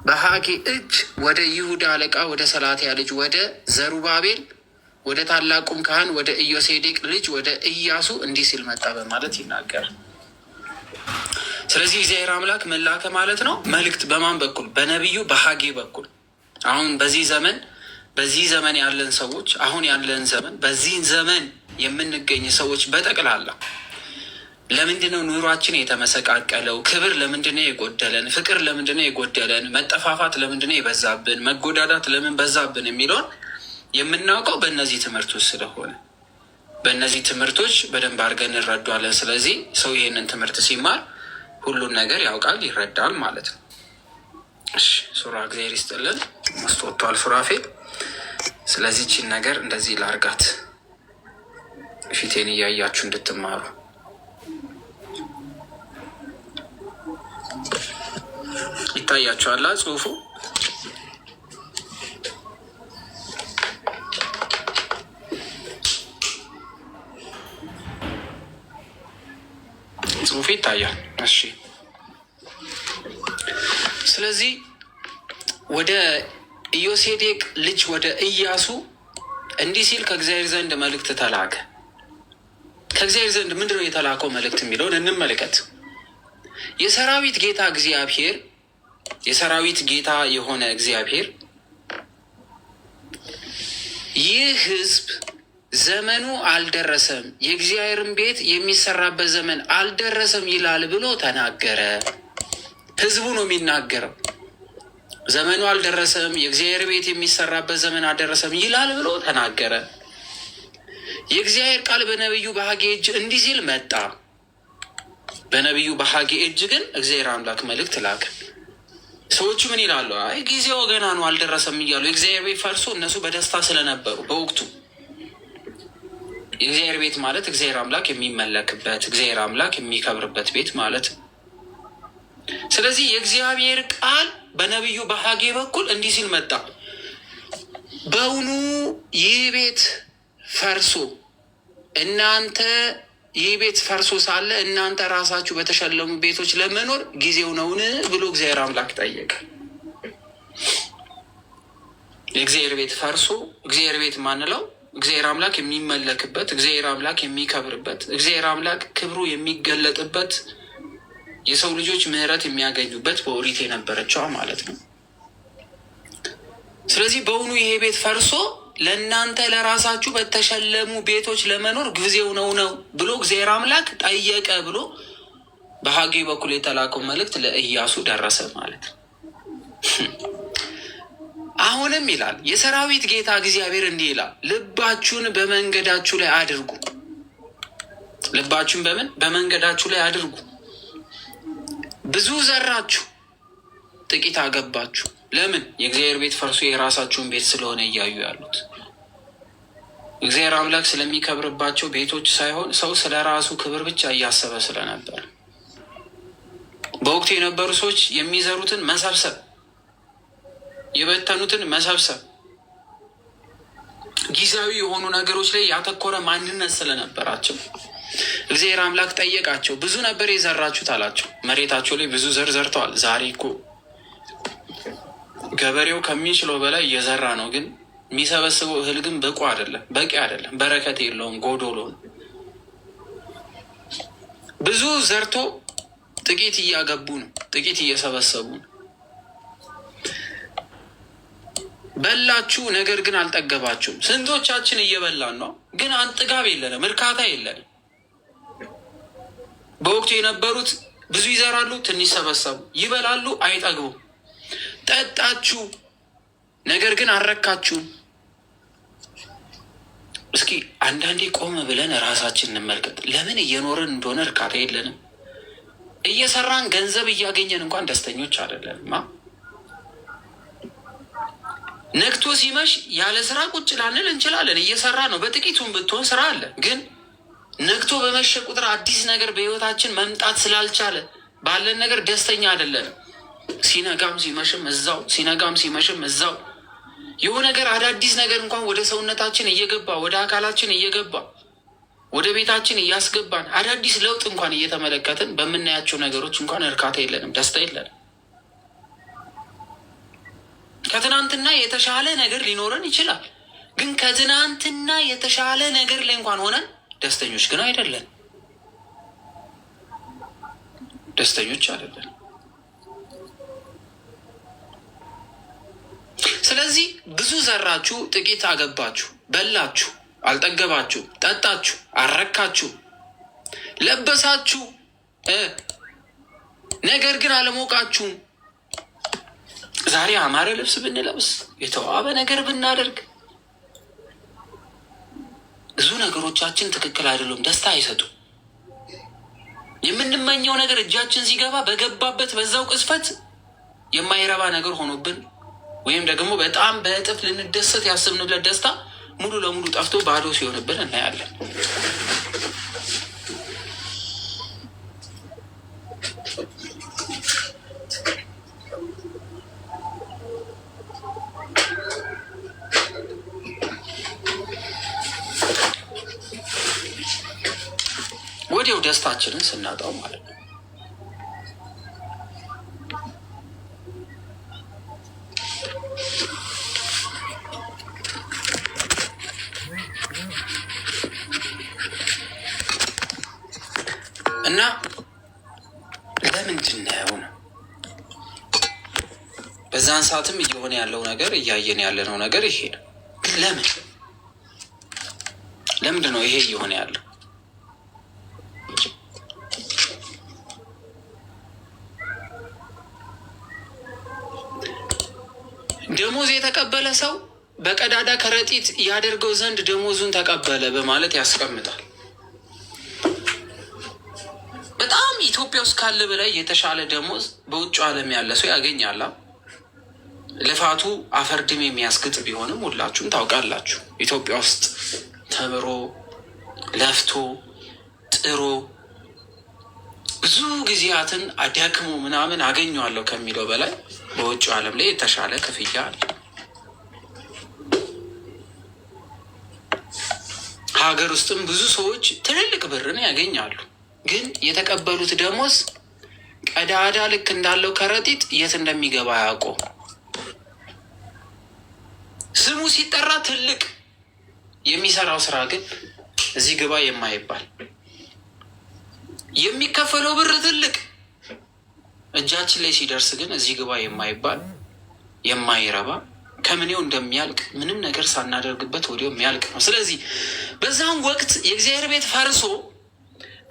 በሐጌ እጅ ወደ ይሁዳ አለቃ ወደ ሰላትያ ልጅ ወደ ዘሩባቤል ወደ ታላቁም ካህን ወደ ኢዮሴዴቅ ልጅ ወደ ኢያሱ እንዲህ ሲል መጣ በማለት ይናገራል። ስለዚህ እግዚአብሔር አምላክ ምን ላከ ማለት ነው? መልእክት በማን በኩል? በነቢዩ በሐጌ በኩል። አሁን በዚህ ዘመን ያለን ሰዎች አሁን ያለን ዘመን በዚህ ዘመን የምንገኝ ሰዎች በጠቅላላ ለምንድነው ኑሯችን የተመሰቃቀለው? ክብር ለምንድነው የጎደለን? ፍቅር ለምንድነው የጎደለን? መጠፋፋት ለምንድነው የበዛብን? መጎዳዳት ለምን በዛብን? የሚለውን የምናውቀው በእነዚህ ትምህርቶች ስለሆነ በእነዚህ ትምህርቶች በደንብ አድርገን እንረዳለን። ስለዚህ ሰው ይህንን ትምህርት ሲማር ሁሉን ነገር ያውቃል፣ ይረዳል ማለት ነው። እሺ ሱራ እግዚአብሔር ይስጥልን። መስቶቷል ሱራፌል። ስለዚህ ቺን ነገር እንደዚህ ላርጋት ፊቴን እያያችሁ እንድትማሩ። ይታያችኋላ ጽሁፉ? ጽሁፉ ይታያል። እሺ ስለዚህ ወደ ኢዮሴዴቅ ልጅ ወደ ኢያሱ እንዲህ ሲል ከእግዚአብሔር ዘንድ መልእክት ተላከ። ከእግዚአብሔር ዘንድ ምንድነው የተላከው መልእክት የሚለውን እንመልከት። የሰራዊት ጌታ የሆነ እግዚአብሔር ይህ ሕዝብ ዘመኑ አልደረሰም፣ የእግዚአብሔርን ቤት የሚሰራበት ዘመን አልደረሰም ይላል ብሎ ተናገረ። ሕዝቡ ነው የሚናገረው። ዘመኑ አልደረሰም፣ የእግዚአብሔር ቤት የሚሰራበት ዘመን አልደረሰም ይላል ብሎ ተናገረ። የእግዚአብሔር ቃል በነቢዩ በሐጌ እጅ እንዲህ ሲል መጣ። በነቢዩ በሐጌ እጅ ግን እግዚአብሔር አምላክ መልእክት ላከ። ሰዎቹ ምን ይላሉ? አይ ጊዜው ገና ነው አልደረሰም እያሉ የእግዚአብሔር ቤት ፈርሶ እነሱ በደስታ ስለነበሩ በወቅቱ የእግዚአብሔር ቤት ማለት እግዚአብሔር አምላክ የሚመለክበት እግዚአብሔር አምላክ የሚከብርበት ቤት ማለት ነው። ስለዚህ የእግዚአብሔር ቃል በነቢዩ በሐጌ በኩል እንዲህ ሲል መጣ። በውኑ ይህ ቤት ፈርሶ ይህ ቤት ፈርሶ ሳለ እናንተ ራሳችሁ በተሸለሙ ቤቶች ለመኖር ጊዜው ነውን ብሎ እግዚአብሔር አምላክ ጠየቀ። የእግዚአብሔር ቤት ፈርሶ እግዚአብሔር ቤት ማንለው እግዚአብሔር አምላክ የሚመለክበት እግዚአብሔር አምላክ የሚከብርበት እግዚአብሔር አምላክ ክብሩ የሚገለጥበት የሰው ልጆች ምሕረት የሚያገኙበት በኦሪት የነበረችዋ ማለት ነው። ስለዚህ በውኑ ይሄ ቤት ፈርሶ ለእናንተ ለራሳችሁ በተሸለሙ ቤቶች ለመኖር ጊዜው ነው ብሎ እግዚአብሔር አምላክ ጠየቀ ብሎ በሐጌ በኩል የተላከው መልእክት ለኢያሱ ደረሰ ማለት ነው። አሁንም ይላል የሰራዊት ጌታ እግዚአብሔር እንዲህ ይላል፣ ልባችሁን በመንገዳችሁ ላይ አድርጉ። ልባችሁን በመንገዳችሁ ላይ አድርጉ። ብዙ ዘራችሁ፣ ጥቂት አገባችሁ። ለምን? የእግዚአብሔር ቤት ፈርሶ የራሳችሁን ቤት ስለሆነ እያዩ ያሉት። እግዚአብሔር አምላክ ስለሚከብርባቸው ቤቶች ሳይሆን ሰው ስለ ራሱ ክብር ብቻ እያሰበ ስለነበር በወቅቱ የነበሩ ሰዎች የሚዘሩትን መሰብሰብ፣ የበተኑትን መሰብሰብ፣ ጊዜያዊ የሆኑ ነገሮች ላይ ያተኮረ ማንነት ስለነበራቸው እግዚአብሔር አምላክ ጠየቃቸው። ብዙ ነበር የዘራችሁት አላቸው። መሬታቸው ላይ ብዙ ዘር ዘርተዋል። ዛሬ እኮ ገበሬው ከሚችለው በላይ እየዘራ ነው፣ ግን የሚሰበስበው እህል ግን በቂ አይደለም፣ በረከት የለውም፣ ጎዶሎ ነው። ብዙ ዘርቶ ጥቂት እያገቡ ነው፣ ጥቂት እየሰበሰቡ ነው። በላችሁ፣ ነገር ግን አልጠገባችሁም። ስንቶቻችን እየበላን ነው፣ ግን ጥጋብ የለንም፣ እርካታ የለንም። በወቅቱ የነበሩት ብዙ ይዘራሉ፣ ትንሽ ሰበሰቡ፣ ይበላሉ፣ አይጠግቡም። ጠጣችሁ፣ ነገር ግን አልረካችሁም። እስኪ አንዳንዴ ቆም ብለን ራሳችን እንመልከት። ለምን እየኖርን እንደሆነ እርካታ የለንም። እየሰራን ገንዘብ እያገኘን እንኳን ደስተኞች አይደለንም። ነግቶ ሲመሽ ያለ ስራ ቁጭ ላንል እንችላለን። እየሰራ ነው፣ በጥቂቱም ብትሆን ስራ አለ። ግን ነግቶ በመሸ ቁጥር አዲስ ነገር በህይወታችን መምጣት ስላልቻለ ባለን ነገር ደስተኛ አይደለንም። ሲነጋም ሲመሽም እዛው፣ ሲነጋም ሲመሽም እዛው። የሆነ ነገር አዳዲስ ነገር እንኳን ወደ ሰውነታችን እየገባ ወደ አካላችን እየገባ ወደ ቤታችን እያስገባን አዳዲስ ለውጥ እንኳን እየተመለከትን በምናያቸው ነገሮች እንኳን እርካታ የለንም፣ ደስታ የለንም። ከትናንትና የተሻለ ነገር ሊኖረን ይችላል። ግን ከትናንትና የተሻለ ነገር ላይ እንኳን ሆነን ደስተኞች ግን አይደለን። ደስተኞች አይደለን። ስለዚህ ብዙ ዘራችሁ፣ ጥቂት አገባችሁ፣ በላችሁ፣ አልጠገባችሁ፣ ጠጣችሁ፣ አረካችሁ፣ ለበሳችሁ፣ ነገር ግን አለሞቃችሁም። ዛሬ አማረ ልብስ ብንለብስ፣ የተዋበ ነገር ብናደርግ፣ ብዙ ነገሮቻችን ትክክል አይደሉም፣ ደስታ አይሰጡም። የምንመኘው ነገር እጃችን ሲገባ በገባበት በዛው ቅስፈት የማይረባ ነገር ሆኖብን ወይም ደግሞ በጣም በእጥፍ ልንደሰት ያስብንለት ደስታ ሙሉ ለሙሉ ጠፍቶ ባዶ ሲሆንብን እናያለን። ወዲያው ደስታችንን ስናጣው ማለት ነው። እና ለምንድን ነው በዛን ሰዓትም እየሆነ ያለው ነገር እያየን ያለነው ነገር ይሄ ነው። ግን ለምንድን ነው ይሄ እየሆነ ያለው? ደሞዝ የተቀበለ ሰው በቀዳዳ ከረጢት ያደርገው ዘንድ ደሞዙን ተቀበለ በማለት ያስቀምጣል። በጣም ኢትዮጵያ ውስጥ ካለ በላይ የተሻለ ደሞዝ በውጭ ዓለም ያለ ሰው ያገኛል። ልፋቱ አፈርድም የሚያስግጥ ቢሆንም ሁላችሁም ታውቃላችሁ። ኢትዮጵያ ውስጥ ተምሮ ለፍቶ ጥሮ ብዙ ጊዜያትን አዳክሞ ምናምን አገኘዋለሁ ከሚለው በላይ በውጭ ዓለም ላይ የተሻለ ክፍያ አለ። ሀገር ውስጥም ብዙ ሰዎች ትልልቅ ብርን ያገኛሉ። ግን የተቀበሉት ደሞዝ ቀዳዳ ልክ እንዳለው ከረጢት የት እንደሚገባ አያውቁም። ስሙ ሲጠራ ትልቅ፣ የሚሰራው ስራ ግን እዚህ ግባ የማይባል፣ የሚከፈለው ብር ትልቅ፣ እጃችን ላይ ሲደርስ ግን እዚህ ግባ የማይባል የማይረባ ከምኔው እንደሚያልቅ ምንም ነገር ሳናደርግበት ወዲያው የሚያልቅ ነው። ስለዚህ በዛም ወቅት የእግዚአብሔር ቤት ፈርሶ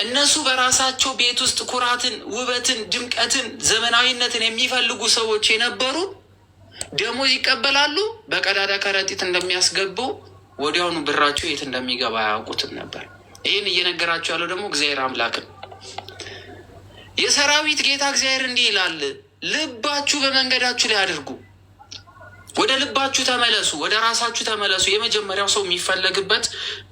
እነሱ በራሳቸው ቤት ውስጥ ኩራትን፣ ውበትን፣ ድምቀትን፣ ዘመናዊነትን የሚፈልጉ ሰዎች የነበሩ ደሞዝ ይቀበላሉ። በቀዳዳ ከረጢት እንደሚያስገቡ ወዲያውኑ ብራቸው የት እንደሚገባ አያውቁትም ነበር። ይህን እየነገራቸው ያለው ደግሞ እግዚአብሔር አምላክን የሰራዊት ጌታ እግዚአብሔር እንዲህ ይላል፣ ልባችሁ በመንገዳችሁ ላይ አድርጉ፣ ወደ ልባችሁ ተመለሱ፣ ወደ ራሳችሁ ተመለሱ። የመጀመሪያው ሰው የሚፈለግበት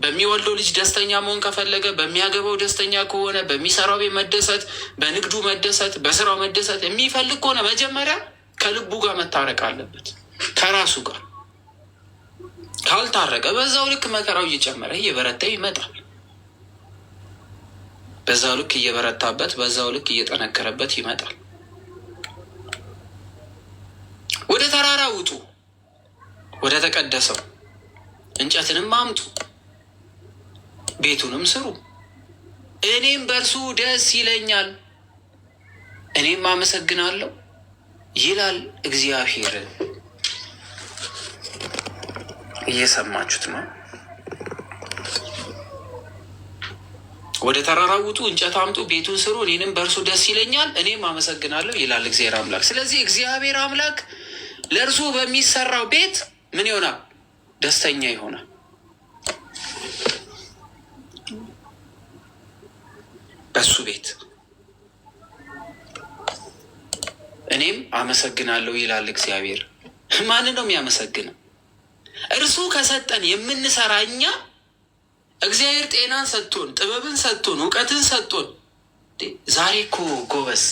በሚወልደው ልጅ ደስተኛ መሆን ከፈለገ፣ በሚያገባው ደስተኛ ከሆነ፣ በሚሰራው ቤት መደሰት፣ በንግዱ መደሰት፣ በስራው መደሰት የሚፈልግ ከሆነ መጀመሪያ ከልቡ ጋር መታረቅ አለበት፣ ከራሱ ጋር። ካልታረቀ በዛው ልክ መከራው እየጨመረ እየበረታ ይመጣል። በዛው ልክ እየበረታበት፣ በዛው ልክ እየጠነከረበት ይመጣል። ወደ ተራራ ውጡ፣ ወደ ተቀደሰው እንጨትንም አምጡ፣ ቤቱንም ስሩ፣ እኔም በእርሱ ደስ ይለኛል፣ እኔም አመሰግናለሁ ይላል እግዚአብሔር። እየሰማችሁት ነው? ወደ ተራራ ውጡ፣ እንጨት አምጡ፣ ቤቱን ስሩ፣ እኔንም በእርሱ ደስ ይለኛል፣ እኔም አመሰግናለሁ ይላል እግዚአብሔር አምላክ። ስለዚህ እግዚአብሔር አምላክ ለእርሱ በሚሰራው ቤት ምን ይሆናል? ደስተኛ ይሆናል። በሱ ቤት እኔም አመሰግናለሁ ይላል እግዚአብሔር። ማንን ነው የሚያመሰግነው? እርሱ ከሰጠን የምንሰራ እኛ እግዚአብሔር ጤናን ሰጥቶን፣ ጥበብን ሰጥቶን፣ እውቀትን ሰጥቶን። ዛሬ እኮ ጎበዝ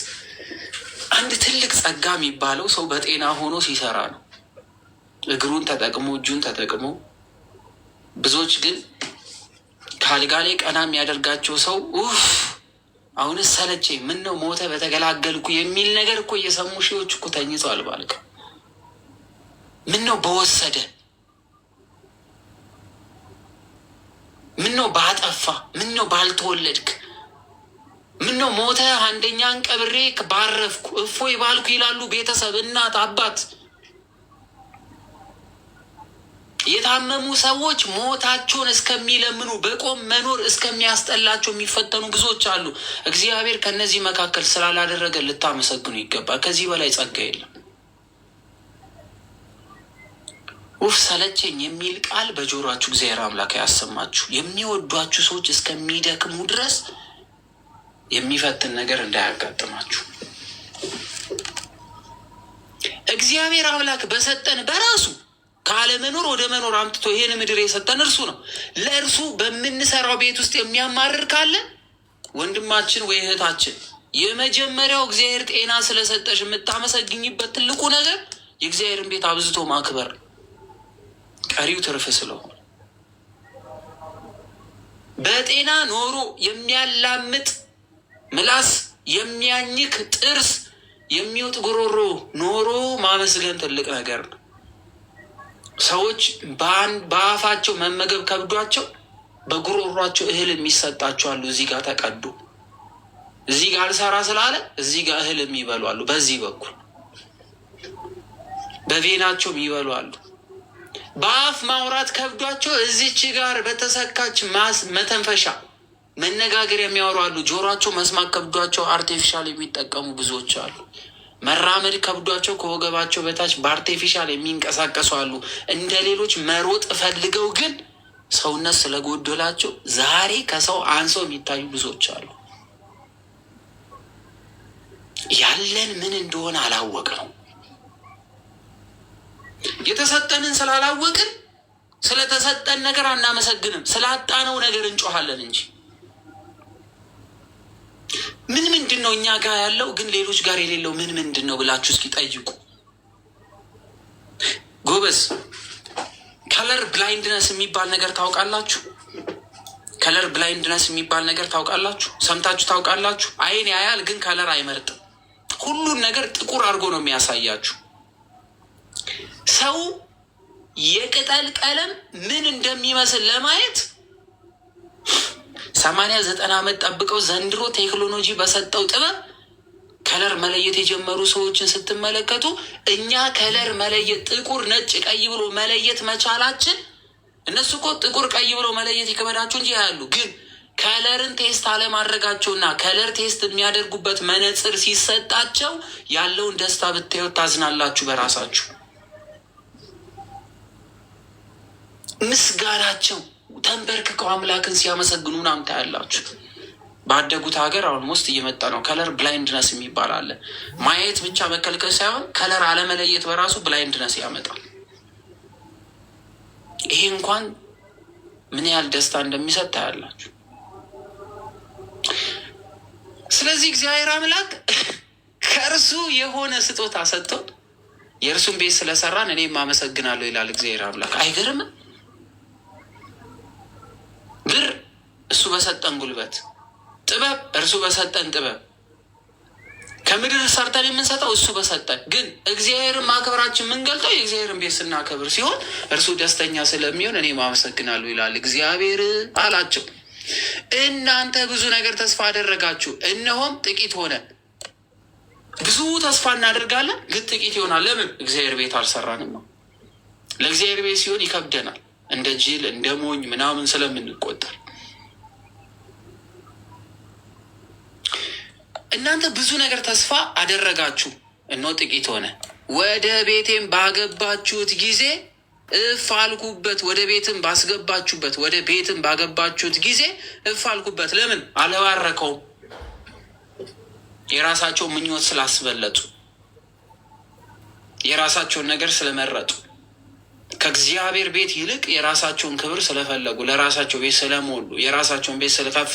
አንድ ትልቅ ጸጋ የሚባለው ሰው በጤና ሆኖ ሲሰራ ነው። እግሩን ተጠቅሞ እጁን ተጠቅሞ። ብዙዎች ግን ከአልጋ ላይ ቀና የሚያደርጋቸው ሰው አሁንስ ሰለቸኝ፣ ምን ነው ሞተ በተገላገልኩ የሚል ነገር እኮ እየሰሙ ሺዎች እኮ ተኝተዋል ባልከ። ምን ነው በወሰደ? ምን ነው ባጠፋ? ምን ነው ባልተወለድክ? ምን ነው ሞተ አንደኛን ቀብሬ ባረፍኩ እፎይ ባልኩ ይላሉ ቤተሰብ፣ እናት፣ አባት። የታመሙ ሰዎች ሞታቸውን እስከሚለምኑ በቆም መኖር እስከሚያስጠላቸው የሚፈተኑ ብዙዎች አሉ። እግዚአብሔር ከነዚህ መካከል ስላላደረገ ልታመሰግኑ ይገባል። ከዚህ በላይ ጸጋ የለም። ውፍ ሰለቸኝ የሚል ቃል በጆሯችሁ እግዚአብሔር አምላክ ያሰማችሁ። የሚወዷችሁ ሰዎች እስከሚደክሙ ድረስ የሚፈትን ነገር እንዳያጋጥማችሁ። እግዚአብሔር አምላክ በሰጠን በራሱ ካለመኖር ወደ መኖር አምጥቶ ይሄን ምድር የሰጠን እርሱ ነው። ለእርሱ በምንሰራው ቤት ውስጥ የሚያማርር ካለ ወንድማችን ወይ እህታችን፣ የመጀመሪያው እግዚአብሔር ጤና ስለሰጠሽ የምታመሰግኝበት ትልቁ ነገር የእግዚአብሔርን ቤት አብዝቶ ማክበር፣ ቀሪው ትርፍ ስለሆነ በጤና ኖሮ የሚያላምጥ ምላስ፣ የሚያኝክ ጥርስ፣ የሚወጥ ጉሮሮ ኖሮ ማመስገን ትልቅ ነገር ነው። ሰዎች በአፋቸው መመገብ ከብዷቸው በጉሮሯቸው እህል የሚሰጣቸው አሉ። እዚህ ጋር ተቀዱ፣ እዚህ ጋር አልሰራ ስላለ እዚህ ጋር እህል የሚበሉ አሉ። በዚህ በኩል በቬናቸው የሚበሉ አሉ። በአፍ ማውራት ከብዷቸው እዚች ጋር በተሰካች መተንፈሻ መነጋገር የሚያወሩ አሉ። ጆሯቸው መስማት ከብዷቸው አርቲፊሻል የሚጠቀሙ ብዙዎች አሉ። መራመድ ከብዷቸው ከወገባቸው በታች በአርቲፊሻል የሚንቀሳቀሱ አሉ። እንደ ሌሎች መሮጥ ፈልገው ግን ሰውነት ስለጎደላቸው ዛሬ ከሰው አንሰው የሚታዩ ብዙዎች አሉ። ያለን ምን እንደሆነ አላወቅነው። የተሰጠንን ስላላወቅን ስለተሰጠን ነገር አናመሰግንም። ስላጣነው ነገር እንጮሃለን እንጂ ምንድን ነው እኛ ጋር ያለው ግን ሌሎች ጋር የሌለው ምንድን ነው ብላችሁ እስኪ ጠይቁ ጎበዝ። ከለር ብላይንድነስ የሚባል ነገር ታውቃላችሁ? ከለር ብላይንድነስ የሚባል ነገር ታውቃላችሁ? ሰምታችሁ ታውቃላችሁ? አይን ያያል ግን ከለር አይመርጥም። ሁሉን ነገር ጥቁር አድርጎ ነው የሚያሳያችሁ። ሰው የቅጠል ቀለም ምን እንደሚመስል ለማየት 80-90 ዓመት ጠብቀው ዘንድሮ ቴክኖሎጂ በሰጠው ጥበብ ከለር መለየት የጀመሩ ሰዎችን ስትመለከቱ እኛ ከለር መለየት ጥቁር፣ ነጭ፣ ቀይ ብሎ መለየት መቻላችን፣ እነሱ እኮ ጥቁር ቀይ ብሎ መለየት ይከበዳቸው እንጂ ያሉ ግን ከለርን ቴስት አለማድረጋቸውና ከለር ቴስት የሚያደርጉበት መነጽር ሲሰጣቸው ያለውን ደስታ ብታዩት ታዝናላችሁ በራሳችሁ። ምስጋናቸው ተንበርክከው አምላክን ሲያመሰግኑ ምናምን ታያላችሁ። ባደጉት ሀገር አሁን ውስጥ እየመጣ ነው። ከለር ብላይንድነስ የሚባል አለ። ማየት ብቻ መከልከል ሳይሆን ከለር አለመለየት በራሱ ብላይንድነስ ያመጣል። ይሄ እንኳን ምን ያህል ደስታ እንደሚሰጥ ታያላችሁ። ስለዚህ እግዚአብሔር አምላክ ከእርሱ የሆነ ስጦታ ሰጥቶን የእርሱን ቤት ስለሰራን እኔም አመሰግናለሁ ይላል እግዚአብሔር አምላክ። አይገርምም? ብር እሱ በሰጠን ጉልበት፣ ጥበብ እርሱ በሰጠን ጥበብ፣ ከምድር ሰርተን የምንሰጠው እሱ በሰጠን። ግን እግዚአብሔርን ማክበራችን የምንገልጠው የእግዚአብሔርን ቤት ስናከብር ሲሆን እርሱ ደስተኛ ስለሚሆን እኔም አመሰግናለሁ ይላል እግዚአብሔር አላቸው። እናንተ ብዙ ነገር ተስፋ አደረጋችሁ፣ እነሆም ጥቂት ሆነ። ብዙ ተስፋ እናደርጋለን ግን ጥቂት ይሆናል። ለምን? እግዚአብሔር ቤት አልሰራንም ነው። ለእግዚአብሔር ቤት ሲሆን ይከብደናል፣ እንደ ጅል እንደ ሞኝ ምናምን ስለምንቆጠር። እናንተ ብዙ ነገር ተስፋ አደረጋችሁ፣ እነሆ ጥቂት ሆነ። ወደ ቤቴም ባገባችሁት ጊዜ እፍ አልኩበት። ወደ ቤትም ባስገባችሁበት፣ ወደ ቤትም ባገባችሁት ጊዜ እፍ አልኩበት። ለምን? አልባረከውም። የራሳቸውን ምኞት ስላስበለጡ፣ የራሳቸውን ነገር ስለመረጡ፣ ከእግዚአብሔር ቤት ይልቅ የራሳቸውን ክብር ስለፈለጉ፣ ለራሳቸው ቤት ስለሞሉ፣ የራሳቸውን ቤት ስለከፍ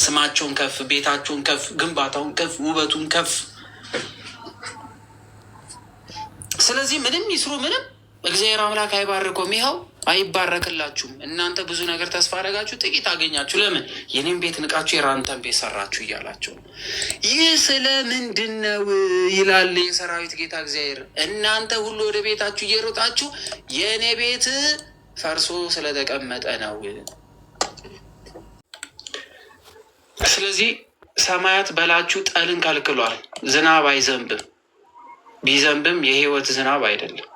ስማቸውን ከፍ፣ ቤታቸውን ከፍ፣ ግንባታውን ከፍ፣ ውበቱን ከፍ። ስለዚህ ምንም ይስሩ ምንም እግዚአብሔር አምላክ አይባርኮም? ይኸው አይባረክላችሁም። እናንተ ብዙ ነገር ተስፋ አደረጋችሁ፣ ጥቂት አገኛችሁ። ለምን? የኔም ቤት ንቃችሁ የራንተን ቤት ሰራችሁ እያላቸው ነው። ይህ ስለ ምንድን ነው ይላል የሰራዊት ጌታ እግዚአብሔር። እናንተ ሁሉ ወደ ቤታችሁ እየሮጣችሁ የእኔ ቤት ፈርሶ ስለተቀመጠ ነው። ስለዚህ ሰማያት በላችሁ ጠልን ከልክሏል። ዝናብ አይዘንብም፣ ቢዘንብም የህይወት ዝናብ አይደለም።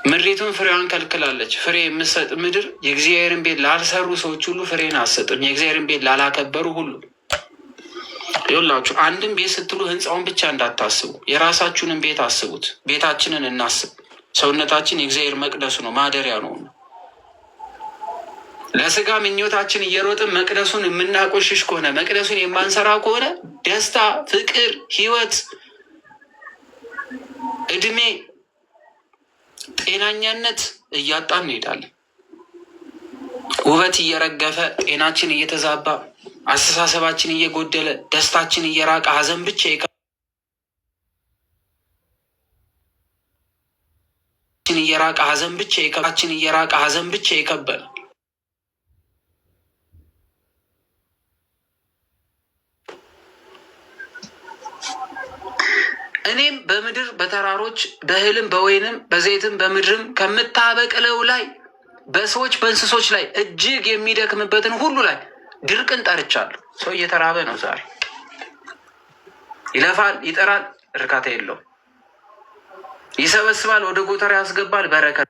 ምድሪቱን ፍሬዋን ከልክላለች። ፍሬ የምትሰጥ ምድር የእግዚአብሔርን ቤት ላልሰሩ ሰዎች ሁሉ ፍሬን አትሰጥም። የእግዚአብሔርን ቤት ላላከበሩ ሁሉ ይኸውላችሁ፣ አንድም ቤት ስትሉ ህንፃውን ብቻ እንዳታስቡ፣ የራሳችሁንም ቤት አስቡት። ቤታችንን እናስብ። ሰውነታችን የእግዚአብሔር መቅደሱ ነው፣ ማደሪያ ነው። ለስጋ ምኞታችን እየሮጥን መቅደሱን የምናቆሽሽ ከሆነ፣ መቅደሱን የማንሰራ ከሆነ ደስታ፣ ፍቅር፣ ህይወት፣ እድሜ፣ ጤናኛነት እያጣን እንሄዳለን። ውበት እየረገፈ፣ ጤናችን እየተዛባ፣ አስተሳሰባችን እየጎደለ፣ ደስታችን እየራቀ፣ ሀዘን ብቻ ሀዘን ብቻ ይከበል። እኔም በምድር በተራሮች በእህልም በወይንም በዘይትም በምድርም ከምታበቅለው ላይ በሰዎች በእንስሶች ላይ እጅግ የሚደክምበትን ሁሉ ላይ ድርቅን ጠርቻለሁ። ሰው እየተራበ ነው ዛሬ። ይለፋል፣ ይጠራል፣ እርካታ የለውም። ይሰበስባል፣ ወደ ጎተራ ያስገባል፣ በረከት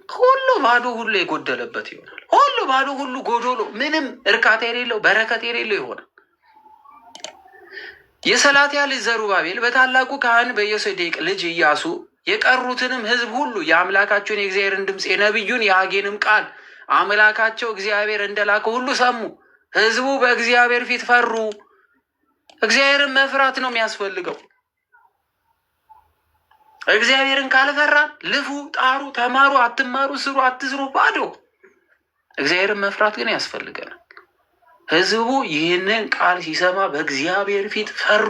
ሁሉ ባዶ፣ ሁሉ የጎደለበት ይሆናል። ሁሉ ባዶ፣ ሁሉ ጎዶሎ፣ ምንም እርካታ የሌለው በረከት የሌለው ይሆናል። የሰላትያ ልጅ ዘሩባቤል በታላቁ ካህን በኢዮሴዴቅ ልጅ ኢያሱ የቀሩትንም ሕዝብ ሁሉ የአምላካቸውን የእግዚአብሔርን ድምፅ የነቢዩን የሐጌንም ቃል አምላካቸው እግዚአብሔር እንደላከ ሁሉ ሰሙ። ሕዝቡ በእግዚአብሔር ፊት ፈሩ። እግዚአብሔርን መፍራት ነው የሚያስፈልገው። እግዚአብሔርን ካልፈራን ልፉ፣ ጣሩ፣ ተማሩ፣ አትማሩ፣ ስሩ፣ አትስሩ፣ ባዶ። እግዚአብሔርን መፍራት ግን ያስፈልገናል። ሕዝቡ ይህንን ቃል ሲሰማ በእግዚአብሔር ፊት ፈሩ፣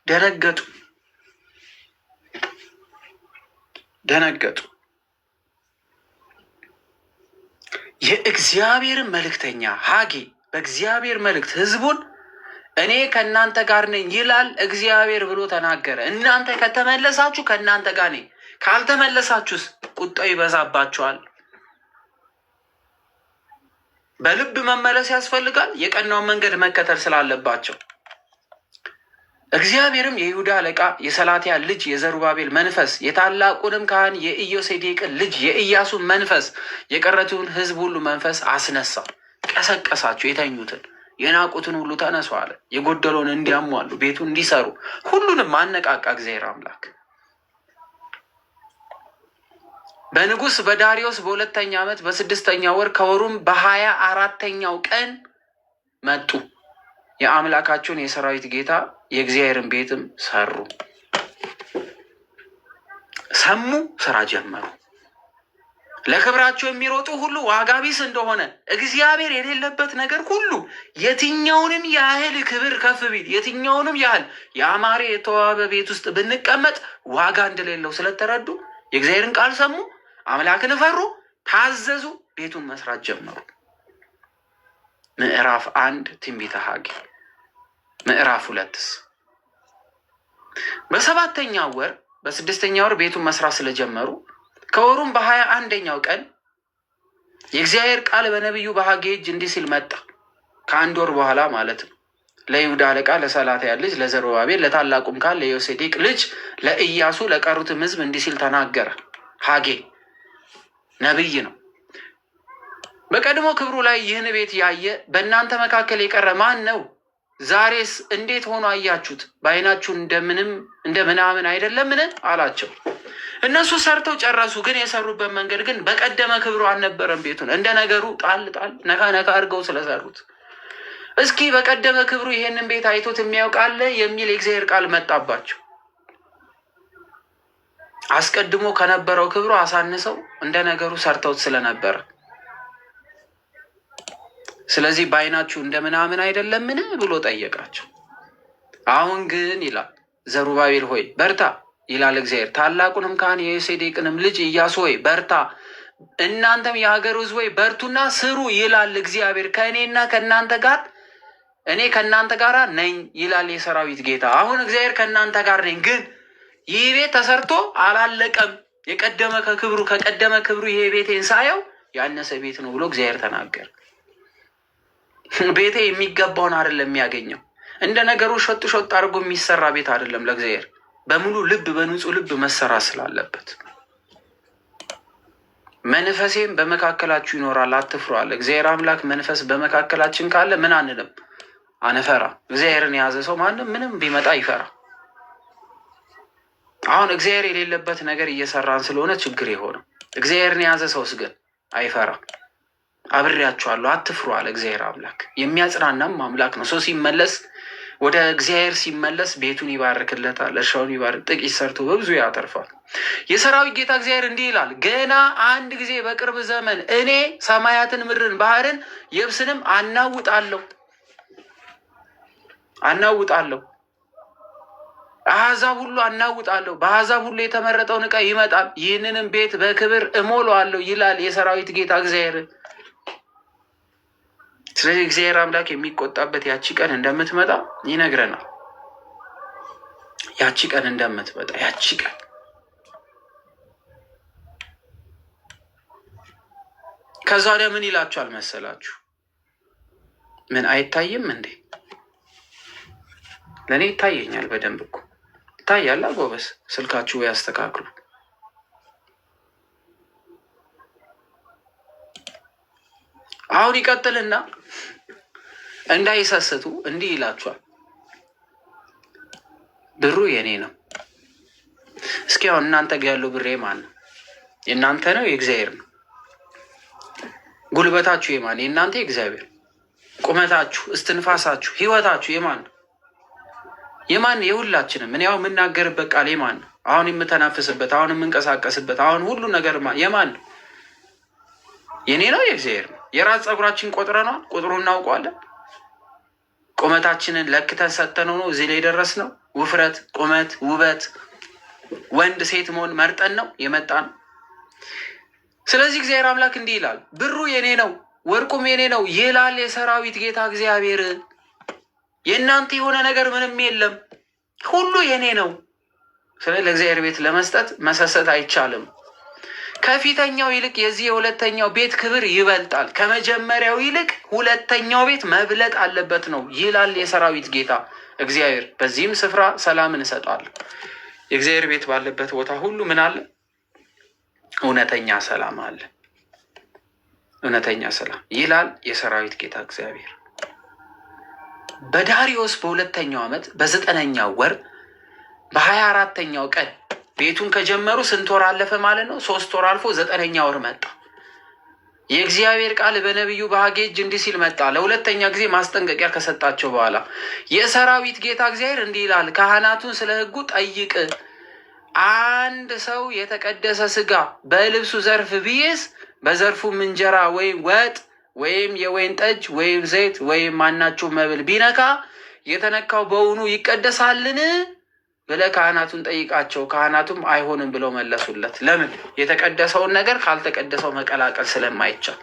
ደነገጡ። የእግዚአብሔርን መልእክተኛ ሐጌ በእግዚአብሔር መልእክት ሕዝቡን እኔ ከእናንተ ጋር ነኝ ይላል እግዚአብሔር ብሎ ተናገረ። እናንተ ከተመለሳችሁ ከእናንተ ጋር ነኝ፣ ካልተመለሳችሁስ ቁጣው ይበዛባችኋል። በልብ መመለስ ያስፈልጋል፣ የቀናውን መንገድ መከተል ስላለባቸው። እግዚአብሔርም የይሁዳ አለቃ የሰላትያ ልጅ የዘሩባቤል መንፈስ፣ የታላቁንም ካህን የኢዮሴዴቅን ልጅ የኢያሱን መንፈስ፣ የቀረቱን ሕዝብ ሁሉ መንፈስ አስነሳ። ቀሰቀሳቸው። የተኙትን የናቁትን ሁሉ ተነሱ አለ። የጎደለውን እንዲያሟሉ፣ ቤቱን እንዲሰሩ ሁሉንም አነቃቃ እግዚአብሔር አምላክ። በንጉሥ በዳሪዮስ በሁለተኛ ዓመት በስድስተኛ ወር ከወሩም በ24ኛው ቀን መጡ። የአምላካቸውን የሰራዊት ጌታ የእግዚአብሔርን ቤትም ሰሩ። ሰሙ፣ ስራ ጀመሩ። ለክብራቸው የሚሮጡ ሁሉ ዋጋ ቢስ እንደሆነ እግዚአብሔር የሌለበት ነገር ሁሉ የትኛውንም ያህል ክብር ከፍ ቢል፣ የትኛውንም ያህል የአማረ የተዋበ ቤት ውስጥ ብንቀመጥ ዋጋ እንደሌለው ስለተረዱ የእግዚአብሔርን ቃል ሰሙ፣ አምላክን ፈሩ፣ ታዘዙ፣ ቤቱን መስራት ጀመሩ። ምዕራፍ 1 ትንቢተ ሐጌ። ምዕራፍ 2 በሰባተኛው ወር በስድስተኛው ወር ቤቱን መስራት ስለጀመሩ ከወሩም በ21ኛው ቀን የእግዚአብሔር ቃል በነቢዩ በሐጌ እጅ እንዲህ ሲል መጣ። ከአንድ ወር በኋላ ማለት ነው። ለይሁዳ አለቃ ለሰላትያ ልጅ ለዘሩባቤል ለታላቁም ካህን ለዮሴዴቅ ልጅ ለኢያሱ ለቀሩትም ሕዝብ እንዲህ ሲል ተናገረ። ሐጌ ነቢይ ነው። በቀድሞ ክብሩ ላይ ይህን ቤት ያየ በእናንተ መካከል የቀረ ማን ነው? ዛሬስ እንዴት ሆኖ አያችሁት? በዓይናችሁ እንደ ምናምን አይደለምን አላቸው። እነሱ ሰርተው ጨረሱ። ግን የሰሩበት መንገድ ግን በቀደመ ክብሩ አልነበረም። ቤቱን እንደ ነገሩ ጣል ጣል ነካ ነካ አድርገው ስለሰሩት እስኪ በቀደመ ክብሩ ይሄንን ቤት አይቶት የሚያውቅ አለ የሚል የእግዚአብሔር ቃል መጣባቸው። አስቀድሞ ከነበረው ክብሩ አሳንሰው እንደ ነገሩ ሰርተውት ስለነበረ፣ ስለዚህ በዓይናችሁ እንደ ምናምን አይደለምን ብሎ ጠየቃቸው። አሁን ግን ይላል ዘሩባቤል ሆይ በርታ ይላል እግዚአብሔር። ታላቁንም ካህን የዮሴዴቅንም ልጅ ኢያሱ ሆይ በርታ፣ እናንተም የሀገር ሕዝብ ሆይ በርቱና ስሩ ይላል እግዚአብሔር። ከእኔና ከእናንተ ጋር እኔ ከእናንተ ጋር ነኝ ይላል የሰራዊት ጌታ። አሁን እግዚአብሔር ከእናንተ ጋር ነኝ፣ ግን ይህ ቤት ተሰርቶ አላለቀም። ከቀደመ ክብሩ ይሄ ቤቴን ሳየው ያነሰ ቤት ነው ብሎ እግዚአብሔር ተናገር። ቤቴ የሚገባውን አይደለም የሚያገኘው። እንደ ነገሩ ሾጥ አድርጎ የሚሰራ ቤት አይደለም። ለእግዚአብሔር በሙሉ ልብ በንጹህ ልብ መሰራት ስላለበት መንፈሴም በመካከላችሁ ይኖራል አትፍሩ አለ እግዚአብሔር አምላክ። መንፈስ በመካከላችን ካለ ምን አንልም፣ አንፈራ። እግዚአብሔርን የያዘ ሰው ማንም ምንም ቢመጣ ይፈራ። አሁን እግዚአብሔር የሌለበት ነገር እየሰራን ስለሆነ ችግር የሆነው። እግዚአብሔርን የያዘ ሰውስ ግን አይፈራ። አብሬያችኋለሁ አትፍሩ አለ እግዚአብሔር አምላክ። የሚያጽናናም አምላክ ነው። ሰው ሲመለስ ወደ እግዚአብሔር ሲመለስ ቤቱን ይባርክለታል፣ እርሻውን ይባርክ፣ ጥቂት ሰርቶ በብዙ ያተርፋል። የሰራዊት ጌታ እግዚአብሔር እንዲህ ይላል፣ ገና አንድ ጊዜ በቅርብ ዘመን እኔ ሰማያትን፣ ምድርን፣ ባህርን፣ የብስንም አናውጣለሁ። አሕዛብ ሁሉ አናውጣለሁ። በአሕዛብ ሁሉ የተመረጠውን ዕቃ ይመጣል፣ ይህንንም ቤት በክብር እሞላዋለሁ ይላል የሰራዊት ጌታ እግዚአብሔር። ስለዚህ እግዚአብሔር አምላክ የሚቆጣበት ያቺ ቀን እንደምትመጣ ይነግረናል። ያቺ ቀን እንደምትመጣ ያቺ ቀን ከዛ ወዲያ ምን ይላችኋል መሰላችሁ? ምን አይታይም እንዴ? ለእኔ ይታየኛል በደንብ እኮ ይታያል። ጎበስ ስልካችሁ ያስተካክሉ። አሁን ይቀጥልና እንዳይሰስቱ እንዲህ ይላችኋል፣ ብሩ የኔ ነው። እስኪ አሁን እናንተ ጋር ያለው ብር የማን ነው? የእናንተ ነው? የእግዚአብሔር ነው? ጉልበታችሁ የማን? የእናንተ የእግዚአብሔር። ቁመታችሁ፣ እስትንፋሳችሁ፣ ህይወታችሁ የማን ነው? የማን? የሁላችንም። እኔ አሁን የምናገርበት ቃል የማን ነው? አሁን የምተናፍስበት፣ አሁን የምንቀሳቀስበት፣ አሁን ሁሉ ነገር የማን ነው? የኔ ነው? የእግዚአብሔር ነው። የራስ ፀጉራችን ቆጥረነዋል፣ ቁጥሩ እናውቀዋለን። ቁመታችንን ለክተን ሰተነው ነው እዚህ ላይ ደረስነው። ውፍረት፣ ቁመት፣ ውበት፣ ወንድ ሴት መሆን መርጠን ነው የመጣ ነው። ስለዚህ እግዚአብሔር አምላክ እንዲህ ይላል፣ ብሩ የኔ ነው፣ ወርቁም የኔ ነው ይላል የሰራዊት ጌታ እግዚአብሔር። የእናንተ የሆነ ነገር ምንም የለም፣ ሁሉ የኔ ነው። ስለዚህ ለእግዚአብሔር ቤት ለመስጠት መሰሰት አይቻልም። ከፊተኛው ይልቅ የዚህ የሁለተኛው ቤት ክብር ይበልጣል። ከመጀመሪያው ይልቅ ሁለተኛው ቤት መብለጥ አለበት ነው ይላል የሰራዊት ጌታ እግዚአብሔር። በዚህም ስፍራ ሰላምን እሰጣለሁ። የእግዚአብሔር ቤት ባለበት ቦታ ሁሉ ምን አለ? እውነተኛ ሰላም አለ። እውነተኛ ሰላም ይላል የሰራዊት ጌታ እግዚአብሔር። በዳሪዮስ በሁለተኛው ዓመት በ9ኛው ወር በ24ኛው ቀን ቤቱን ከጀመሩ ስንት ወር አለፈ ማለት ነው? 3 ወር አልፎ 9ኛ ወር መጣ። የእግዚአብሔር ቃል በነቢዩ በሐጌ እጅ እንዲህ ሲል መጣ። ለሁለተኛ ጊዜ ማስጠንቀቂያ ከሰጣቸው በኋላ የሰራዊት ጌታ እግዚአብሔር እንዲህ ይላል፣ ካህናቱን ስለ ሕጉ ጠይቅ። አንድ ሰው የተቀደሰ ስጋ በልብሱ ዘርፍ ቢይዝ በዘርፉም እንጀራ ወይም ወጥ ወይም የወይን ጠጅ ወይም ዘይት ወይም ማናቸው መብል ቢነካ የተነካው በውኑ ይቀደሳልን ብለህ ካህናቱን ጠይቃቸው። ካህናቱም አይሆንም ብለው መለሱለት። ለምን? የተቀደሰውን ነገር ካልተቀደሰው መቀላቀል ስለማይቻል።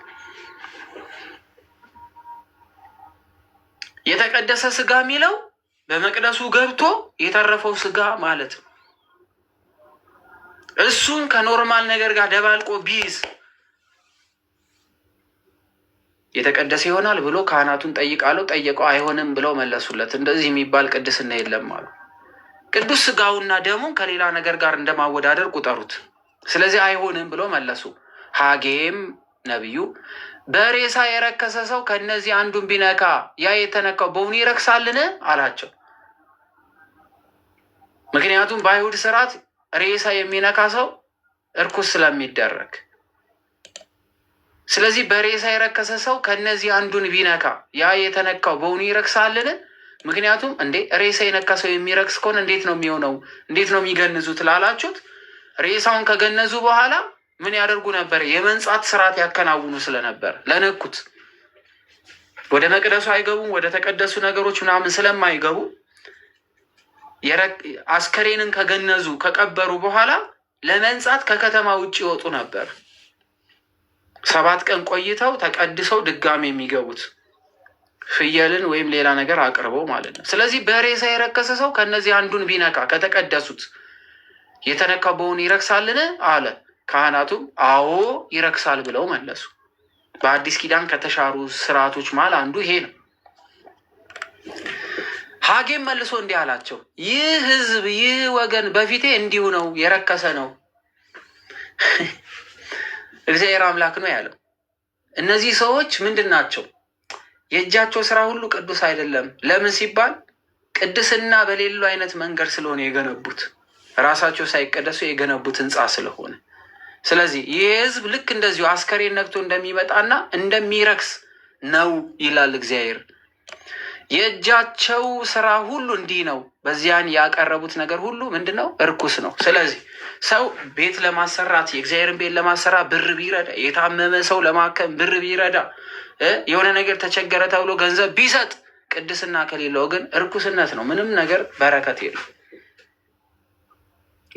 የተቀደሰ ስጋ የሚለው በመቅደሱ ገብቶ የተረፈው ስጋ ማለት ነው። እሱን ከኖርማል ነገር ጋር ደባልቆ ቢይዝ የተቀደሰ ይሆናል ብሎ ካህናቱን ጠይቃለው። ጠየቀው፣ አይሆንም ብለው መለሱለት። እንደዚህ የሚባል ቅድስና የለም አሉ። ቅዱስ ስጋውና ደሙን ከሌላ ነገር ጋር እንደማወዳደር ቁጠሩት። ስለዚህ አይሆንም ብሎ መለሱ። ሐጌም ነቢዩ በሬሳ የረከሰ ሰው ከነዚህ አንዱን ቢነካ ያ የተነካው በውኑ ይረክሳልን አላቸው። ምክንያቱም በአይሁድ ስርዓት ሬሳ የሚነካ ሰው እርኩስ ስለሚደረግ። ስለዚህ በሬሳ የረከሰ ሰው ከነዚህ አንዱን ቢነካ ያ የተነካው በውኑ ይረክሳልን? ምክንያቱም እንዴ ሬሳ የነካ ሰው የሚረክስ ከሆነ እንዴት ነው የሚሆነው? እንዴት ነው የሚገንዙት ላላችሁት፣ ሬሳውን ከገነዙ በኋላ ምን ያደርጉ ነበር? የመንጻት ስርዓት ያከናውኑ ስለነበር ለነኩት ወደ መቅደሱ አይገቡም። ወደ ተቀደሱ ነገሮች ምናምን ስለማይገቡ አስከሬንን ከገነዙ ከቀበሩ በኋላ ለመንጻት ከከተማ ውጭ ይወጡ ነበር። 7 ቀን ቆይተው ተቀድሰው ድጋሚ የሚገቡት ፍየልን ወይም ሌላ ነገር አቅርበው ማለት ነው። ስለዚህ በሬሳ የረከሰ ሰው ከእነዚህ አንዱን ቢነካ ከተቀደሱት የተነካው በውን ይረክሳልን አለ። ካህናቱም አዎ ይረክሳል ብለው መለሱ። በአዲስ ኪዳን ከተሻሩ ስርዓቶች መሃል አንዱ ይሄ ነው። ሐጌም መልሶ እንዲህ አላቸው፣ ይህ ሕዝብ ይህ ወገን በፊቴ እንዲሁ ነው፣ የረከሰ ነው። እግዚአብሔር አምላክ ነው ያለው። እነዚህ ሰዎች ምንድን ናቸው? የእጃቸው ስራ ሁሉ ቅዱስ አይደለም። ለምን ሲባል ቅድስና በሌለው አይነት መንገድ ስለሆነ የገነቡት፣ ራሳቸው ሳይቀደሱ የገነቡት ህንፃ ስለሆነ። ስለዚህ ይህ ህዝብ ልክ እንደዚሁ አስከሬን ነክቶ እንደሚመጣና እንደሚረክስ ነው ይላል እግዚአብሔር። የእጃቸው ስራ ሁሉ እንዲህ ነው። በዚያን ያቀረቡት ነገር ሁሉ ምንድን ነው? እርኩስ ነው። ስለዚህ ሰው ቤት ለማሰራት የእግዚአብሔርን ቤት ለማሰራት ብር ቢረዳ፣ የታመመ ሰው ለማከም ብር ቢረዳ፣ የሆነ ነገር ተቸገረ ተብሎ ገንዘብ ቢሰጥ፣ ቅድስና ከሌለው ግን እርኩስነት ነው። ምንም ነገር በረከት የለም።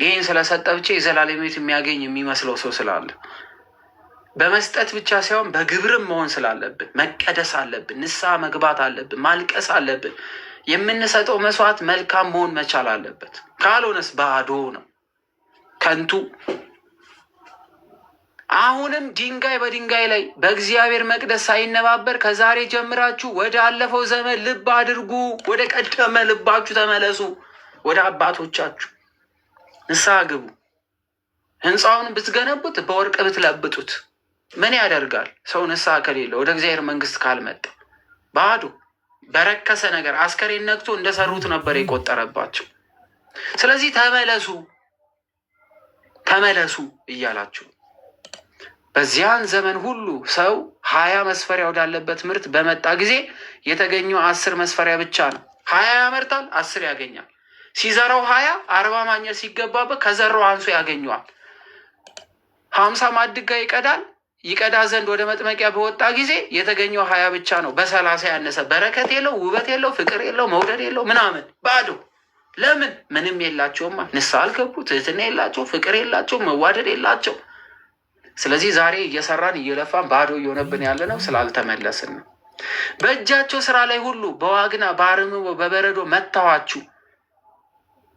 ይህን ስለሰጠ ብቻ የዘላለም ሕይወት የሚያገኝ የሚመስለው ሰው ስላለ በመስጠት ብቻ ሳይሆን በግብርም መሆን ስላለብን መቀደስ አለብን። ንስሐ መግባት አለብን። ማልቀስ አለብን። የምንሰጠው መስዋዕት መልካም መሆን መቻል አለበት። ካልሆነስ ባዶ ነው፣ ከንቱ። አሁንም ድንጋይ በድንጋይ ላይ በእግዚአብሔር መቅደስ ሳይነባበር ከዛሬ ጀምራችሁ ወደ አለፈው ዘመን ልብ አድርጉ። ወደ ቀደመ ልባችሁ ተመለሱ። ወደ አባቶቻችሁ ንስሐ ግቡ። ህንፃውን ብትገነቡት በወርቅ ብትለብጡት ምን ያደርጋል? ሰው ንስሐ ከሌለ ወደ እግዚአብሔር መንግስት ካልመጣ ባዶ በረከሰ ነገር አስከሬን ነክቶ እንደሰሩት ነበር የቆጠረባቸው። ስለዚህ ተመለሱ እያላችሁ በዚያን ዘመን ሁሉ ሰው 20 መስፈሪያ ወዳለበት ምርት በመጣ ጊዜ የተገኘው 10 መስፈሪያ ብቻ ነው። 20 ያመርታል፣ 10 ያገኛል። ሲዘራው 20 40 ማግኘት ሲገባበት ከዘራው አንሶ ያገኘዋል። 50 ማድጋ ይቀዳ ዘንድ ወደ መጥመቂያ በወጣ ጊዜ የተገኘው 20 ብቻ ነው። በ30 ያነሰ በረከት የለው፣ ውበት የለው፣ ፍቅር የለው፣ መውደድ የለው፣ ምናምን ባዶ። ለምን? ምንም የላቸውማ። ንስሐ አልገቡ፣ ትህትና የላቸው፣ ፍቅር የላቸው፣ መዋደድ የላቸው። ስለዚህ ዛሬ እየሰራን እየለፋን ባዶ እየሆነብን ያለ ነው ስላልተመለስን ነው። በእጃቸው ስራ ላይ ሁሉ በዋግና በአርምሞ በበረዶ መታዋችሁ፣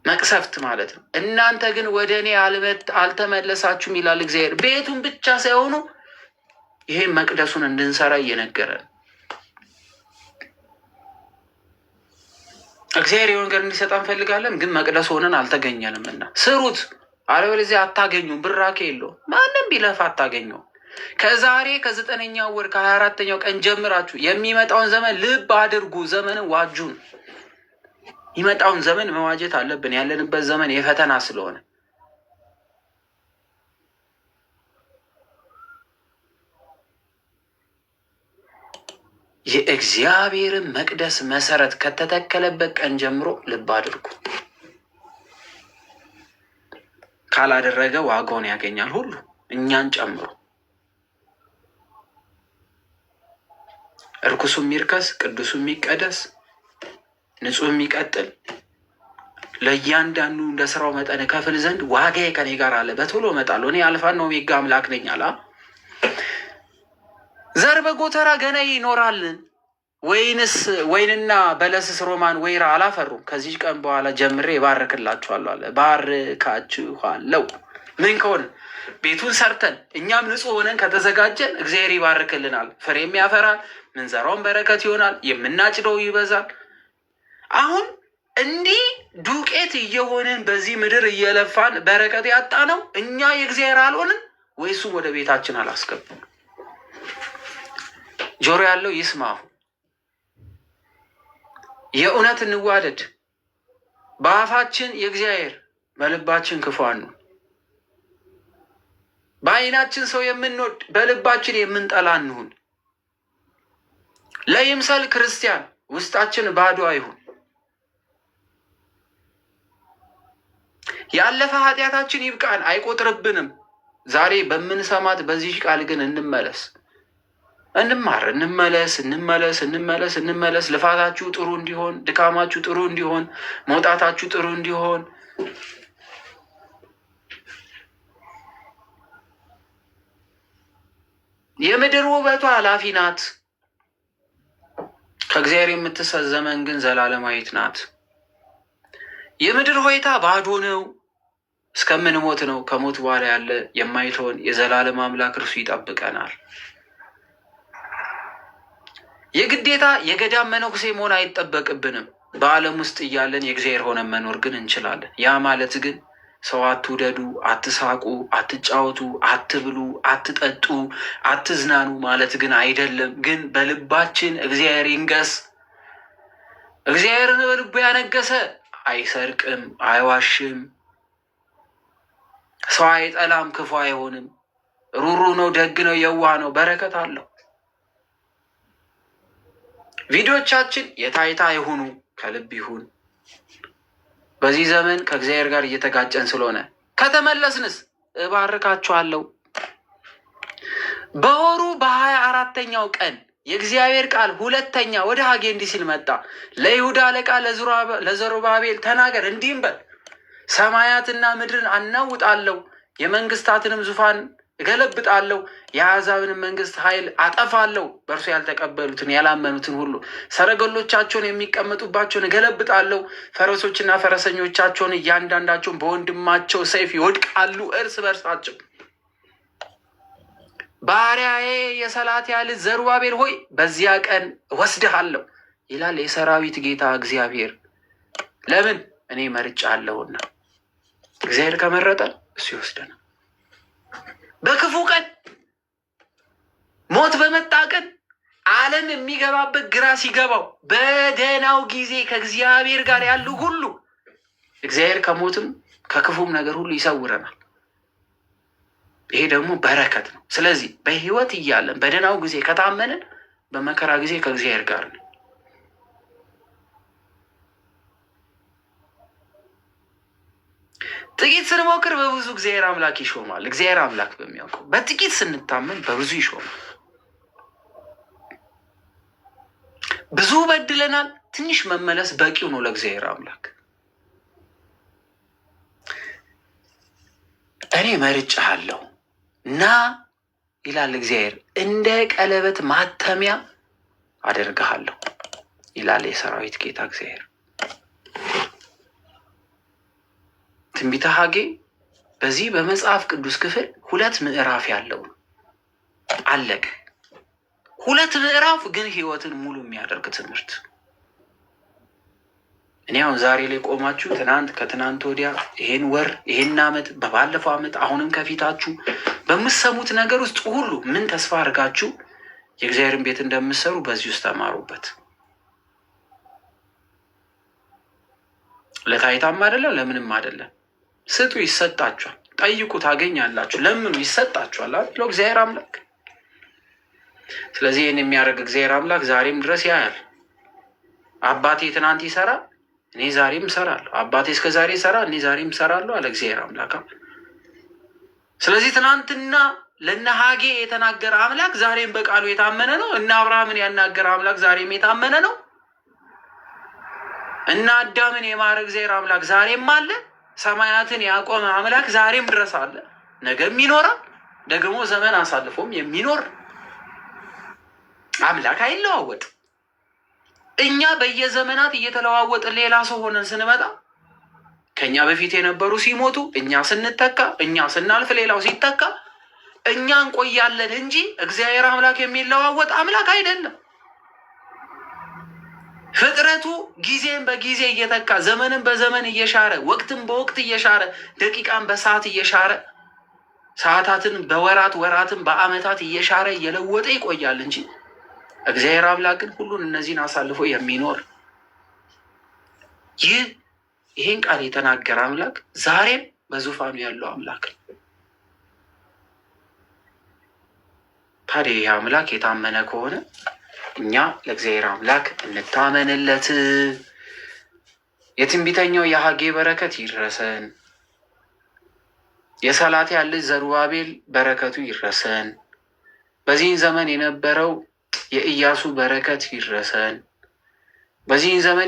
መቅሰፍት ማለት ነው። እናንተ ግን ወደ እኔ አልተመለሳችሁም ይላል እግዚአብሔር። ቤቱን ብቻ ሳይሆኑ ይሄን መቅደሱን እንድንሰራ እየነገረን እግዚአብሔር የሆነ ነገር እንዲሰጣ እንፈልጋለን፣ ግን መቅደስ ሆነን አልተገኘንም እና ስሩት። አለበለዚያ አታገኙም። ብራኬ የለውም። ማንም ቢለፋ አታገኘውም። ከዛሬ ከ9ኛው ወር ከ24ኛው ቀን ጀምራችሁ የሚመጣውን ዘመን ልብ አድርጉ። ዘመንን ዋጁን። ይመጣውን ዘመን መዋጀት አለብን። ያለንበት ዘመን የፈተና ስለሆነ የእግዚአብሔርን መቅደስ መሰረት ከተተከለበት ቀን ጀምሮ ልብ አድርጉ። ካላደረገ ዋጋውን ያገኛል ሁሉ፣ እኛን ጨምሮ። እርኩሱ የሚርከስ፣ ቅዱሱ የሚቀደስ፣ ንጹሕ የሚቀጥል፣ ለእያንዳንዱ እንደ ስራው መጠን ከፍል ዘንድ ዋጋዬ ከኔ ጋር አለ፣ በቶሎ እመጣለሁ፣ እኔ አልፋና ኦሜጋ አምላክ ነኝ አለ። ዘር በጎተራ ገና ይኖራልን? ወይንና በለስስ ሮማን ወይራ አላፈሩም? ከዚህ ቀን በኋላ ጀምሬ ባርክላችኋለሁ አለ። ባርካችኋለሁ። ምን ከሆነ ቤቱን ሰርተን እኛም ንጹሕ ሆነን ከተዘጋጀን እግዚአብሔር ይባርክልናል። ፍሬም ያፈራል። ምንዘራውን በረከት ይሆናል። የምናጭደው ይበዛል። አሁን እንዲህ ዱቄት እየሆንን በዚህ ምድር እየለፋን በረከት ያጣ ነው እኛ የእግዚአብሔር አልሆንን ወይሱም ወደ ቤታችን አላስገባም? ጆሮ ያለው ይስማሁ። የእውነት እንዋደድ። በአፋችን የእግዚአብሔር በልባችን ክፉ አንሁን። በዓይናችን ሰው የምንወድ በልባችን የምንጠላ እንሁን። ለይምሰል ክርስቲያን ውስጣችን ባዶ አይሁን። ያለፈ ኃጢአታችን ይብቃን፣ አይቆጥርብንም። ዛሬ በምንሰማት በዚህ ቃል ግን እንመለስ። እንማር፣ እንመለስ። ልፋታችሁ ጥሩ እንዲሆን፣ ድካማችሁ ጥሩ እንዲሆን፣ መውጣታችሁ ጥሩ እንዲሆን የምድር ውበቷ ኃላፊ ናት። ከእግዚአብሔር የምትሰጥ ዘመን ግን ዘላለማዊት ናት። የምድር ሆይታ ባዶ ነው፣ እስከምንሞት ነው። ከሞት በኋላ ያለ የማይተወን የዘላለም አምላክ እርሱ ይጠብቀናል። የግዴታ የገዳም መነኩሴ መሆን አይጠበቅብንም። በዓለም ውስጥ እያለን የእግዚአብሔር ሆነን መኖር ግን እንችላለን። ያ ማለት ግን ሰው አትውደዱ፣ አትሳቁ፣ አትጫወቱ፣ አትብሉ፣ አትጠጡ፣ አትዝናኑ ማለት ግን አይደለም። ግን በልባችን እግዚአብሔር ይንገስ። እግዚአብሔርን በልቡ ያነገሰ አይሰርቅም፣ አይዋሽም፣ ሰው አይጠላም፣ ክፉ አይሆንም፣ ሩሩ ነው፣ ደግ ነው፣ የዋህ ነው፣ በረከት አለው። ቪዲዮቻችን የታይታ ይሁኑ፣ ከልብ ይሁን። በዚህ ዘመን ከእግዚአብሔር ጋር እየተጋጨን ስለሆነ ከተመለስንስ እባርካችኋለሁ። በወሩ በ24ኛው ቀን የእግዚአብሔር ቃል ሁለተኛ ወደ ሐጌ እንዲህ ሲል መጣ። ለይሁዳ አለቃ ለዘሩባቤል ተናገር፣ እንዲህም በል ሰማያትና ምድርን አናውጣለሁ፣ የመንግስታትንም ዙፋን እገለብጣለሁ፣ የአሕዛብንም መንግስት ኃይል አጠፋለሁ፣ በእርሱ ያልተቀበሉትን ያላመኑትን ሁሉ ሰረገሎቻቸውን የሚቀመጡባቸውን እገለብጣለሁ፣ ፈረሶችና ፈረሰኞቻቸውን እያንዳንዳቸውን በወንድማቸው ሰይፍ ይወድቃሉ እርስ በርሳቸው። ባሪያዬ የሰላትያል ልጅ ዘሩባቤል ሆይ በዚያ ቀን እወስድሃለሁ ይላል የሰራዊት ጌታ እግዚአብሔር። ለምን? እኔ መርጫለሁና። እግዚአብሔር ከመረጠ እሱ ይወስደናል። በክፉ ቀን፣ ሞት በመጣ ቀን፣ ዓለም የሚገባበት ግራ ሲገባው፣ በደህናው ጊዜ ከእግዚአብሔር ጋር ያሉ ሁሉ እግዚአብሔር ከሞትም ከክፉም ነገር ሁሉ ይሰውረናል። ይሄ ደግሞ በረከት ነው። ስለዚህ በህይወት እያለን በደህናው ጊዜ ከታመንን በመከራ ጊዜ ከእግዚአብሔር ጋር ነው። ጥቂት ስንሞክር በብዙ እግዚአብሔር አምላክ ይሾማል። እግዚአብሔር አምላክ በሚያውቀው በጥቂት ስንታመን በብዙ ይሾማል። ብዙ በድለናል፣ ትንሽ መመለስ በቂው ነው ለእግዚአብሔር አምላክ። እኔ መርጬሃለሁ ና ይላል እግዚአብሔር፣ እንደ ቀለበት ማተሚያ አደርግሃለሁ ይላል የሰራዊት ጌታ እግዚአብሔር። ትንቢተ ሐጌ በዚህ በመጽሐፍ ቅዱስ ክፍል 2 ምዕራፍ ያለው ነው። አለቀ። 2 ምዕራፍ ግን ህይወትን ሙሉ የሚያደርግ ትምህርት። እኔ አሁን ዛሬ ላይ ቆማችሁ ትናንት፣ ከትናንት ወዲያ፣ ይሄን ወር፣ ይሄን ዓመት፣ በባለፈው ዓመት፣ አሁንም ከፊታችሁ በምትሰሙት ነገር ውስጥ ሁሉ ምን ተስፋ አድርጋችሁ የእግዚአብሔርን ቤት እንደምትሰሩ በዚህ ውስጥ ተማሩበት። ለታይታም አይደለም፣ ለምንም አይደለም። ስጡ ይሰጣችኋል፣ ጠይቁ ታገኛላችሁ፣ ለምኑ ይሰጣችኋል አለው እግዚአብሔር አምላክ። ስለዚህ ይህን የሚያደርግ እግዚአብሔር አምላክ ዛሬም ድረስ ያያል። አባቴ ትናንት ይሰራል፣ እኔ ዛሬም እሰራለሁ። አባቴ እስከ ዛሬ ይሰራል፣ እኔ ዛሬም እሰራለሁ አለ እግዚአብሔር አምላክ። ስለዚህ ትናንትና ለእነ ሐጌ የተናገረ አምላክ ዛሬም በቃሉ የታመነ ነው። እነ አብርሃምን ያናገረ አምላክ ዛሬም የታመነ ነው። እነ አዳምን የማረ እግዚአብሔር አምላክ ዛሬም አለ። ሰማያትን ያቆመ አምላክ ዛሬም ድረስ አለ፣ ነገም ይኖራል። ደግሞ ዘመን አሳልፎም የሚኖር አምላክ አይለዋወጥ። እኛ በየዘመናት እየተለዋወጥን ሌላ ሰው ሆነን ስንመጣ ከእኛ በፊት የነበሩ ሲሞቱ እኛ ስንተካ፣ እኛ ስናልፍ ሌላው ሲተካ እኛ እንቆያለን እንጂ እግዚአብሔር አምላክ የሚለዋወጥ አምላክ አይደለም። ፍጥረቱ ጊዜን በጊዜ እየተካ ዘመንን በዘመን እየሻረ ወቅትን በወቅት እየሻረ ደቂቃን በሰዓት እየሻረ ሰዓታትን በወራት ወራትን በዓመታት እየሻረ እየለወጠ ይቆያል እንጂ እግዚአብሔር አምላክ ግን ሁሉን እነዚህን አሳልፎ የሚኖር ይህን ቃል የተናገረ አምላክ ዛሬም በዙፋኑ ያለው አምላክ ነው። ታዲያ ይህ አምላክ የታመነ ከሆነ እኛ ለእግዚአብሔር አምላክ እንታመንለት። የትንቢተኛው የሐጌ በረከት ይድረሰን። የሰላትያል ልጅ ዘሩባቤል በረከቱ ይድረሰን። በዚህን ዘመን የነበረው የኢያሱ በረከት ይድረሰን። በዚህን ዘመን